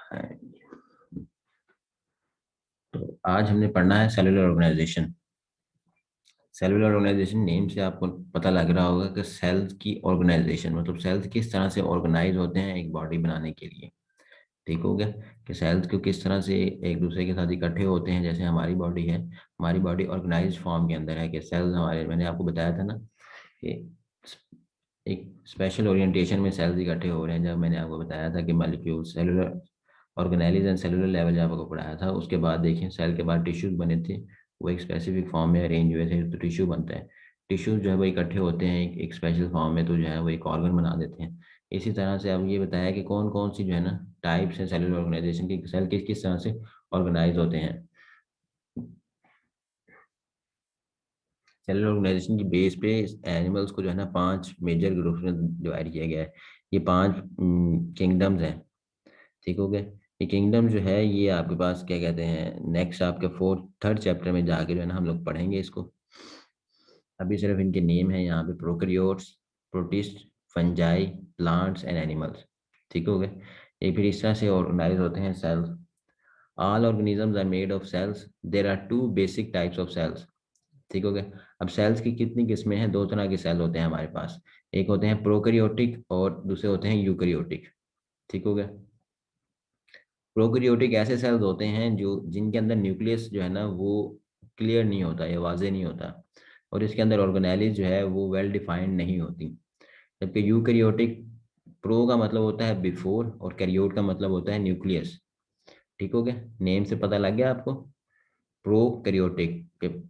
हाँ, तो आज हमने पढ़ना है cellular organisation. Cellular organisation name से आपको पता लग रहा होगा कि सेल्स की ऑर्गेनाइजेशन मतलब सेल्स किस तरह से ऑर्गेनाइज होते हैं एक बॉडी बनाने के लिए। ठीक हो गया कि सेल्स को किस तरह से एक दूसरे के साथ इकट्ठे होते हैं। जैसे हमारी बॉडी है, हमारी बॉडी ऑर्गेनाइज फॉर्म के अंदर है कि सेल्स हमारे, मैंने आपको बताया था ना कि एक स्पेशल ओरिएंटेशन में सेल्स इकट्ठे हो रहे हैं। जब मैंने आपको बताया था कि molecule cellular organise and cellular level जब आपको पढ़ाया था, उसके बाद देखिए सेल के बाद टिश्यूज बने थे, वो एक स्पेसिफिक फॉर्म में अरेंज हुए थे तो टिश्यू बनता है। टिश्यूज जो है वो इकट्ठे होते हैं एक स्पेशल फॉर्म में, तो जो है वो एक ऑर्गन बना देते हैं। इसी तरह से अब ये बताया कि कौन कौन सी जो है ना टाइप्स हैं सेलुलर ऑर्गेनाइजेशन की, सेल किस किस तरह से ऑर्गेनाइज होते हैं। सेलुलर ऑर्गेनाइजेशन की बेस पे एनिमल्स को जो है ना पांच मेजर ग्रुप्स में डिवाइड किया गया है। ये पांच किंगडम्स हैं। ठीक हो गया। ये किंगडम जो है ये आपके पास क्या कहते हैं, नेक्स्ट आपके फोर्थ थर्ड चैप्टर में जाके जो है ना हम लोग पढ़ेंगे इसको। अभी सिर्फ इनके नेम है यहाँ पे, prokaryotes, protist, fungi, plants and animals. ठीक हो गया। ये फिर इस तरह से ऑर्गेनाइज होते हैं cells. All organisms are made of cells. There are two basic types of cells. ठीक हो गया। अब सेल्स की कितनी किस्में हैं, दो तरह के सेल होते हैं हमारे पास। एक होते हैं प्रोकैरियोटिक और दूसरे होते हैं यूकैरियोटिक। ठीक हो गया। प्रोकैरियोटिक ऐसे सेल्स होते हैं जो जिनके अंदर न्यूक्लियस जो है ना वो क्लियर नहीं होता या वाजे नहीं होता, और इसके अंदर ऑर्गेनेलिज जो है वो वेल डिफाइंड नहीं होती। जबकि यूकैरियोटिक, प्रो का मतलब होता है बिफोर और कैरियोट का मतलब होता है न्यूक्लियस। ठीक हो गया। नेम से पता लग गया आपको। प्रोकैरियोटिक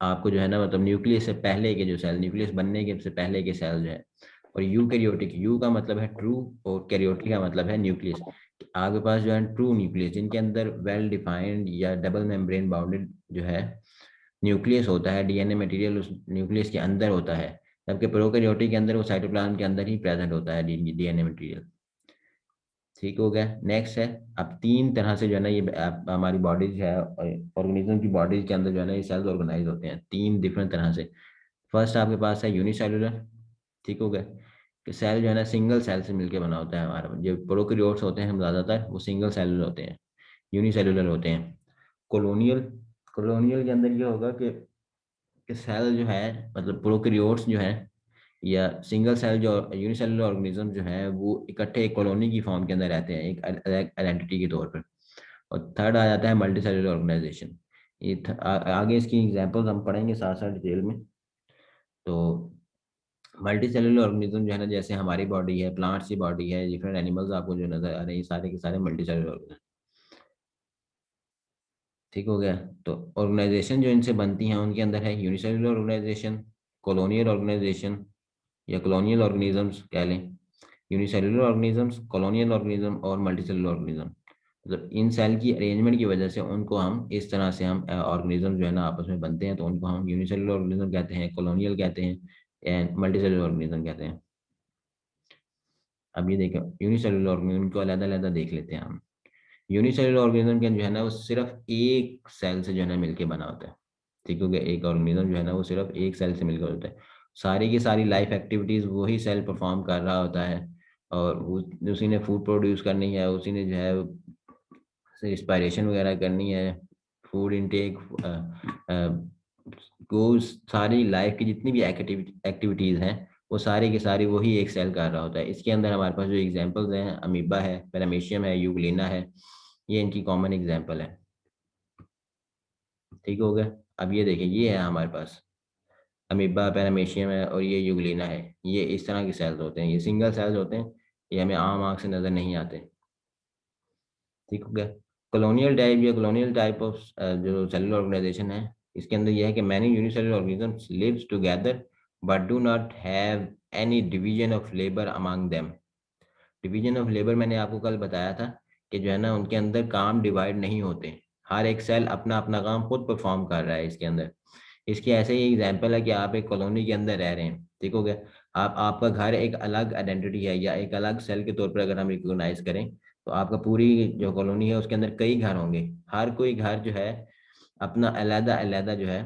आपको जो है ना मतलब न्यूक्लियस से पहले के जो सेल, न्यूक्लियस बनने के से पहले के सेल जो है। और यूकैरियोटिक, यू का मतलब है ट्रू और कैरियोटिक का मतलब है न्यूक्लियस। आपके पास जो है ट्रू न्यूक्लियस जिनके अंदर वेल डिफाइंड या डबल मेम्ब्रेन बाउंडेड जो है न्यूक्लियस होता है, डीएनए मटेरियल उस न्यूक्लियस के अंदर होता है। जबकि प्रोकैरियोटिक के अंदर वो साइटोप्लाज्म के अंदर ही प्रेजेंट होता है डीएनए मटेरियल। ठीक हो गया। नेक्स्ट है, अब तीन तरह से जो है ना ये हमारी बॉडीज है, ऑर्गेनिज्म की बॉडीज के अंदर जो है ना ये सेल्स ऑर्गेनाइज होते हैं तीन डिफरेंट तरह से। फर्स्ट आपके पास है यूनिसेलुलर। ठीक हो गया कि सेल जो है ना सिंगल सेल से मिलके बना होता है। हमारा जो प्रोकैरियोट्स होते हैं हम ज़्यादातर वो सिंगल सेलुलर होते हैं, यूनिसेलुलर होते हैं। कॉलोनियल, कॉलोनियल के अंदर ये होगा कि सेल जो है मतलब प्रोकैरियोट्स जो है या सिंगल सेल जो यूनिसेलुलर ऑर्गेनिज्म जो है वो इकट्ठे एक कॉलोनी की फॉर्म के अंदर रहते हैं एक अलग आइडेंटिटी के तौर पर। और थर्ड आ जाता है मल्टी सेलुलर ऑर्गेनाइजेशन। आगे इसकी एग्जांपल्स हम पढ़ेंगे साथ साथ डिटेल में। तो मल्टी सेलुलर ऑर्गेनिज्म जो है ना जैसे हमारी बॉडी है, प्लांट्स की बॉडी है, डिफरेंट एनिमल्स आपको जो नजर आ रहे हैं, ये सारे के सारे मल्टी सेलुलर ऑर्गेनिज्म। ठीक हो गया। तो ऑर्गेनाइजेशन जो इनसे बनती हैं उनके अंदर है यूनिसेलुलर ऑर्गेनाइजेशन, कॉलोनियल ऑर्गेनाइजेशन या कॉलोनियल ऑर्गेनिजम्स कह लें। यूनिसेलुलर ऑर्गेनिजम्स, कॉलोनियल ऑर्गेनिज्म और मल्टीसेलुलर ऑर्गेनिज्म। मतलब इन सेल की अरेंजमेंट की वजह से उनको हम इस तरह से हम ऑर्गेनिज्म जो है ना आपस में बनते हैं, तो उनको हम यूनिसेलुलर ऑर्गेनिज्म कहते हैं, कॉलोनियल कहते हैं एंड मल्टीसेलुलर ऑर्गेनिज्म कहते हैं। अब ये देखो यूनिसेलुलर ऑर्गेनिज्म को अलग अलग देख लेते हैं हम। यूनिसेलुलर ऑर्गेनिज्म के जो है ना वो सिर्फ एक सेल से जो है ना मिलके बना होता है। ठीक हो गया। एक ऑर्गेनिज्म जो है ना वो सिर्फ एक सेल से मिलकर होता है। सारी की सारी लाइफ एक्टिविटीज वही सेल परफॉर्म कर रहा होता है, और उसी ने फूड प्रोड्यूस करनी है, उसी ने जो है रिस्पायरेशन वगैरह करनी है, फूड इनटेक को, सारी लाइफ की जितनी भी एक्टिविटीज हैं वो सारी की सारी वही एक सेल कर रहा होता है। इसके अंदर हमारे पास जो एग्जांपल्स हैं, अमीबा है, पैरामीशियम है, यूग्लिना है, ये इनकी कॉमन एग्जांपल है। ठीक हो गया। अब ये देखिए ये है हमारे पास अमीबा, पैरामीशियम है और ये यूग्लिना है। ये इस तरह के सेल्स होते हैं, ये सिंगल सेल्स होते हैं, ये हमें आम आँख से नजर नहीं आते। ठीक हो गया। कॉलोनियल टाइप या कॉलोनियल टाइप ऑफ जो सेलुलर ऑर्गेनाइजेशन है, इसके अंदर यह है कि many unicellular organisms lives together but do not have any division of labour among them. Division of labour मैंने आपको कल बताया था कि जो है ना उनके अंदर काम डिवाइड नहीं होते, हर एक सेल अपना अपना काम खुद परफॉर्म कर रहा है इसके अंदर। इसकी ऐसे ही एग्जांपल है कि आप एक कॉलोनी के अंदर रह रहे हैं। ठीक हो गया। आप आपका घर एक अलग आइडेंटिटी है या एक अलग सेल के तौर पर अगर हम रिकॉग्नाइज करें, तो आपका पूरी जो कॉलोनी है उसके अंदर कई घर होंगे। हर कोई घर जो है अपना अलग अलग जो है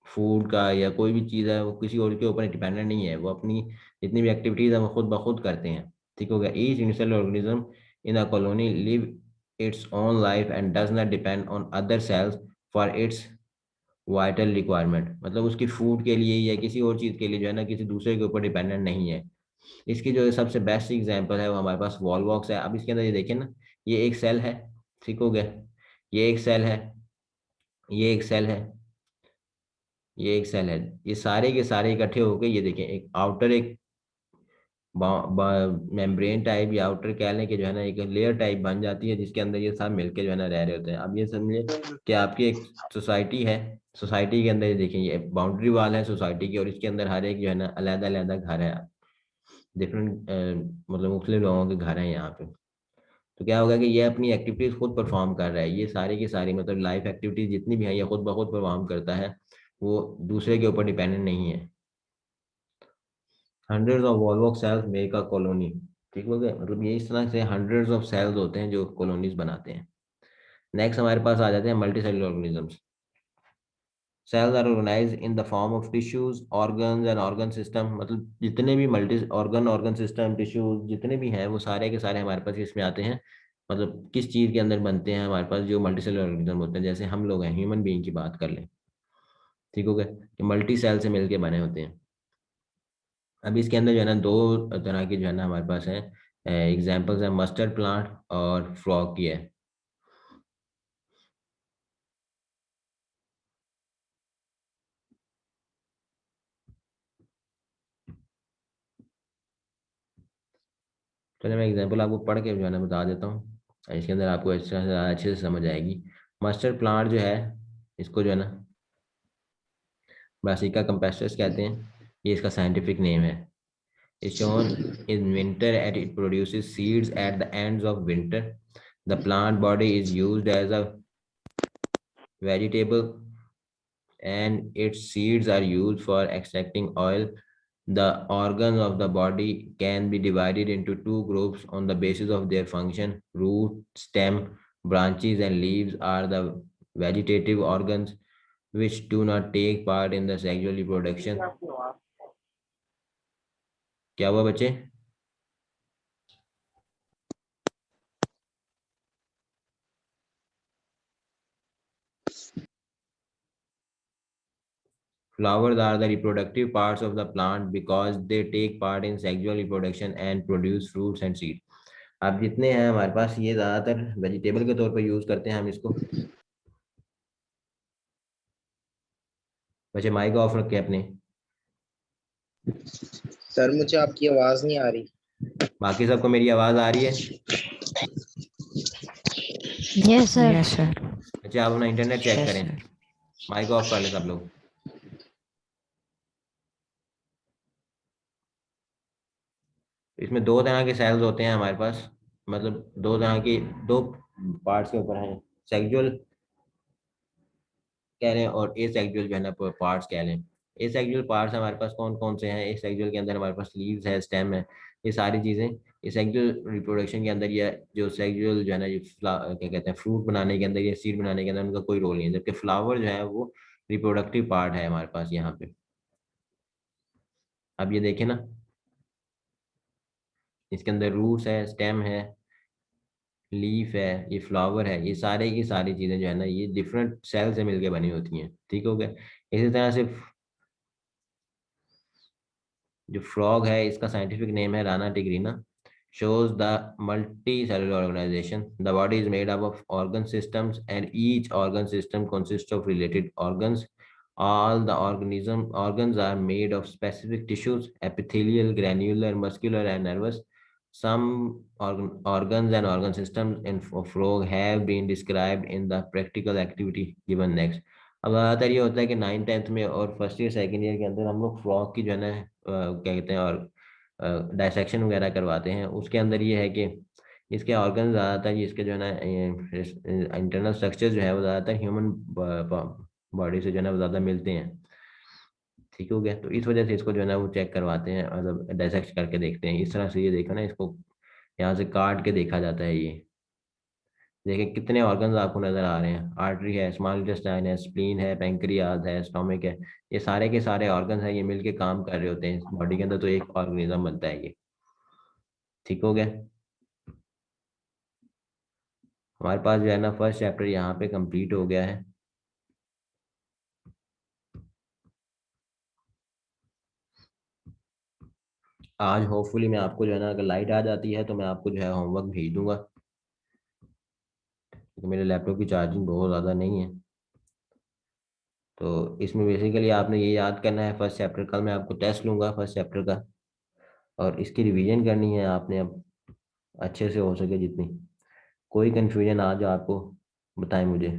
फूड का या कोई भी चीज़ है वो किसी और के ऊपर डिपेंडेंट नहीं है, वो अपनी जितनी भी एक्टिविटीज़ है वो खुद ब खुद करते हैं। ठीक हो गया। Each unicellular organism in a colony live its own life and does not depend on other sales for its vital requirement, मतलब उसकी फूड के लिए या किसी और चीज़ के लिए जो है ना किसी दूसरे के ऊपर डिपेंडेंट नहीं है। इसकी जो सबसे बेस्ट एग्जांपल है वो हमारे पास वॉलवॉक्स है। अब इसके अंदर ये देखें ना, ये एक सेल है, ठीक हो गया, ये एक सेल है, ये एक सेल है, ये एक सेल है, ये सारे के सारे इकट्ठे होकर ये देखें एक आउटर एक मेम्ब्रेन टाइप या आउटर कह लें कि जो है ना एक लेयर टाइप बन जाती है जिसके अंदर ये सब मिलके जो है ना रह रहे होते हैं। अब ये समझिए कि आपकी एक सोसाइटी है, सोसाइटी के अंदर ये देखें ये बाउंड्री वाल है सोसाइटी की, और इसके अंदर हर एक जो है ना अलग अलग घर है, डिफरेंट मतलब मुख्तलिफ लोगों के घर हैं यहाँ पे। तो क्या होगा कि ये अपनी एक्टिविटीज खुद परफॉर्म कर रहा है, ये सारी की सारी मतलब लाइफ एक्टिविटीज जितनी भी है ये खुद ब खुद परफॉर्म करता है, वो दूसरे के ऊपर डिपेंडेंट नहीं है। Hundreds of volvox cells make a colony, ठीक हो गया, मतलब ये इस तरह से हंड्रेड्स ऑफ सेल्स होते हैं जो कॉलोनीज बनाते हैं। नेक्स्ट हमारे पास आ जाते हैं multicellular organisms. Cells are organised in the form of tissues organs and organ system, मतलब जितने भी मल्टी ऑर्गन सिस्टम टिश्यूज जितने भी हैं वो सारे के सारे हमारे पास इसमें आते हैं। मतलब किस चीज़ के अंदर बनते हैं हमारे पास जो मल्टी सेलुलर ऑर्गेनिज्म होते हैं, जैसे हम लोग हैं ह्यूमन बीइंग की बात कर लें, ठीक हो गया, कि मल्टी सेल से मिलके बने होते हैं। अभी इसके अंदर जो है ना दो तरह की जो है ना हमारे पास है एग्जाम्पल्स है, मस्टर्ड प्लांट और फ्रॉग की है। चलिए मैं एग्जांपल आपको पढ़ के जो है ना बता देता हूँ, इसके अंदर आपको अच्छे से समझ आएगी। मस्टर्ड प्लांट जो है इसको जो है ना ब्रासिका कंपेस्टस कहते हैं, ये इसका साइंटिफिक नेम है। Is sown in winter at it produces seeds at the ends of winter. The plant body is used as a vegetable and its seeds are used for extracting oil. The organs of the body can be divided into two groups on the basis of their function. Root, stem, branches, and leaves are the vegetative organs which do not take part in the sexual reproduction. क्या हुआ बच्चे? Flowers are the reproductive parts of the plant because they take part in sexual reproduction and produce fruits and seeds. अब जितने हैं हमारे पास ये ज्यादातर vegetable के तौर पर यूज करते हैं हम इसको। बच्चे माइक ऑफ रखे अपने। सर मुझे आपकी आवाज नहीं आ रही। बाकी सबको मेरी आवाज आ रही है? Yes sir. Yes sir. अच्छा आप अपना इंटरनेट चेक यस करें, सर। माइक ऑफ कर लें सब लोग। इसमें दो तरह के सेल्स होते हैं हमारे पास, मतलब दो तरह की दो पार्ट्स के ऊपर हैं, सेक्सुअल कह लें और ए सेक्सुअल जो है ना पार्ट्स कह लें। ए सेक्सुअल पार्ट्स हमारे पास कौन कौन से हैं? ए सेक्सुअल के अंदर हमारे पास लीव्स है, स्टेम है, ये सारी चीज़ें। ये सेक्सुअल रिप्रोडक्शन के अंदर या जो सेक्सुअल जो है ना ये क्या कहते हैं फ्रूट बनाने के अंदर या सीड बनाने के अंदर उनका कोई रोल नहीं है, जबकि फ्लावर जो है वो रिप्रोडक्टिव पार्ट है हमारे पास यहाँ पे। अब ये देखें ना, इसके अंदर रूट्स है, स्टेम है, लीफ है, ये फ्लावर है, ये सारे की सारी चीजें जो है ना ये डिफरेंट सेल से मिलके बनी होती हैं, ठीक हो गया। इसी तरह से जो फ्रॉग है इसका साइंटिफिक नेम है Rana tigrina, shows the multicellular organization. The body is made up of organ systems and each organ system consists of related organs. All the organs are made of specific tissues, epithelial, granular, muscular, and nervous. Some organs and organ systems in frog have been described in the practical activity given next. अब ज़्यादातर ये होता है कि 9th 10th में और first year second year के अंदर हम लोग फ्रॉग की जो है ना क्या कहते हैं और डायसेक्शन वगैरह करवाते हैं। उसके अंदर ये है कि इसके ऑर्गन ज़्यादातर इसके जो है ना इंटरनल स्ट्रक्चर जो है वो ज़्यादातर ह्यूमन बॉडी से जो है ना ज़्यादा मिलते हैं, ठीक हो गया। तो इस वजह से इसको जो है ना वो चेक करवाते हैं, मतलब डायसेक्ट करके देखते हैं। इस तरह से ये देखा ना, इसको यहाँ से काट के देखा जाता है। ये देखिए कितने ऑर्गन्स आपको नजर आ रहे हैं, आर्टरी है, स्मॉल इंटेस्टाइन है, स्प्लीन है, पेंक्रियाज है, स्टोमिक है, ये सारे के सारे ऑर्गन्स हैं, ये मिलके काम कर रहे होते हैं बॉडी के अंदर, तो एक ऑर्गेनिज्म बनता है ये। ठीक हो गया। हमारे पास जो है ना फर्स्ट चैप्टर यहाँ पे कंप्लीट हो गया है। आज होपफुली मैं आपको जो है ना, अगर लाइट आ जाती है तो मैं आपको जो है होमवर्क भेज दूंगा, क्योंकि मेरे लैपटॉप की चार्जिंग बहुत ज़्यादा नहीं है। तो इसमें बेसिकली आपने ये याद करना है फर्स्ट चैप्टर। कल मैं आपको टेस्ट लूंगा फर्स्ट चैप्टर का, और इसकी रिवीजन करनी है आपने अब अच्छे से हो सके जितनी। कोई कन्फ्यूजन आ जाए आपको बताएं मुझे।